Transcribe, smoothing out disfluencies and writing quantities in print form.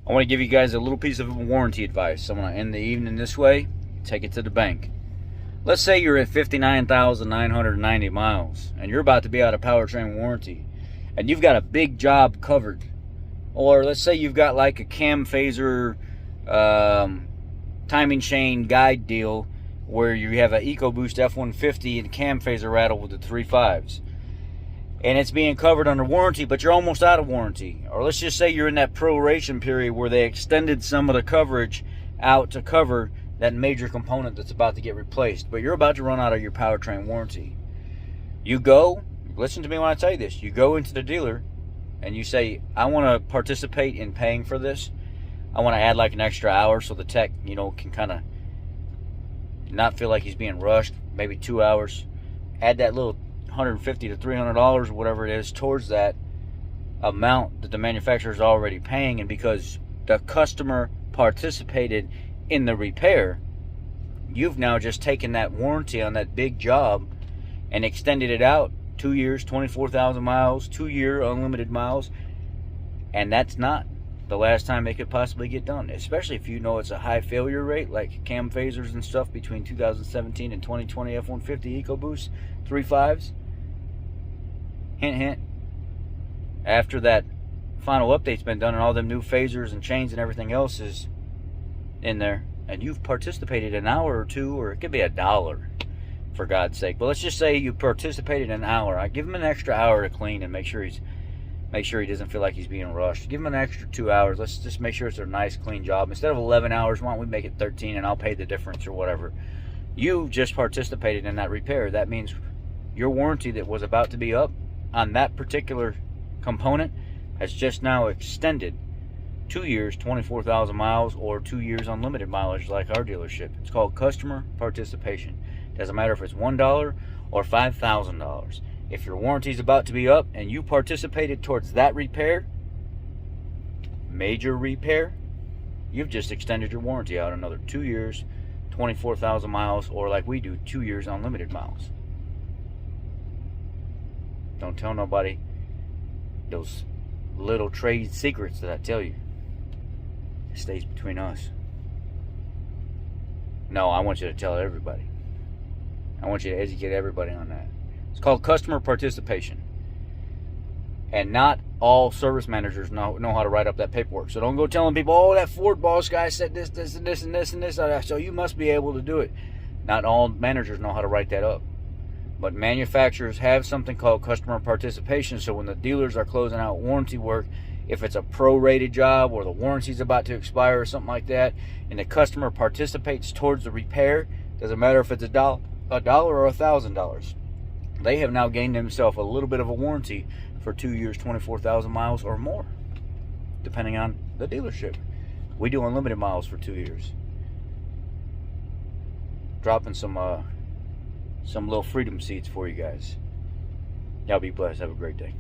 I want to give you guys a little piece of warranty advice. I'm going to end the evening this way, take it to the bank. Let's say you're at 59,990 miles and you're about to be out of powertrain warranty and you've got a big job covered. Or let's say you've got like a cam phaser timing chain guide deal where you have an EcoBoost F-150 and cam phaser rattle with the 3.5s. And it's being covered under warranty, but you're almost out of warranty. Or let's just say you're in that proration period where they extended some of the coverage out to cover that major component that's about to get replaced, but you're about to run out of your powertrain warranty. You go, listen to me when I tell you this, you go into the dealer and you say, I want to participate in paying for this. I want to add like an extra hour so the tech, can kind of not feel like he's being rushed, maybe 2 hours. Add that little $150 to $300 or whatever it is towards that amount that the manufacturer is already paying, and because the customer participated in the repair, you've now just taken that warranty on that big job and extended it out 2 years, 24,000 miles, 2-year unlimited miles, and that's not the last time it could possibly get done, especially if you know it's a high failure rate like cam phasers and stuff between 2017 and 2020 F-150 EcoBoost 3.5s. Hint, hint. After that final update's been done and all them new phasers and chains and everything else is in there, and you've participated an hour or two, or it could be $1 for God's sake, but let's just say you participated an hour. I give him an extra hour to clean and make sure he doesn't feel like he's being rushed. Give him an extra 2 hours. Let's just make sure it's a nice clean job. Instead of 11 hours, why don't we make it 13 and I'll pay the difference or whatever. You just participated in that repair. That means your warranty that was about to be up on that particular component has just now extended 2 years, 24,000 miles, or 2 years unlimited mileage like our dealership. It's called customer participation. Doesn't matter if it's $1 or $5,000. If your warranty is about to be up and you participated towards that repair, major repair, you've just extended your warranty out another 2 years, 24,000 miles, or like we do, 2 years unlimited miles. Don't tell nobody those little trade secrets that I tell you. It stays between us. No, I want you to tell everybody. I want you to educate everybody on that. It's called customer participation. And not all service managers know how to write up that paperwork. So don't go telling people, oh, that Ford boss guy said this, this, and this, and this, and this, so you must be able to do it. Not all managers know how to write that up. But manufacturers have something called customer participation. So when the dealers are closing out warranty work, if it's a prorated job or the warranty's about to expire or something like that, and the customer participates towards the repair, doesn't matter if it's $1 or $1,000. They have now gained themselves a little bit of a warranty for 2 years, 24,000 miles or more, depending on the dealership. We do unlimited miles for 2 years. Dropping some little freedom seats for you guys. Y'all be blessed. Have a great day.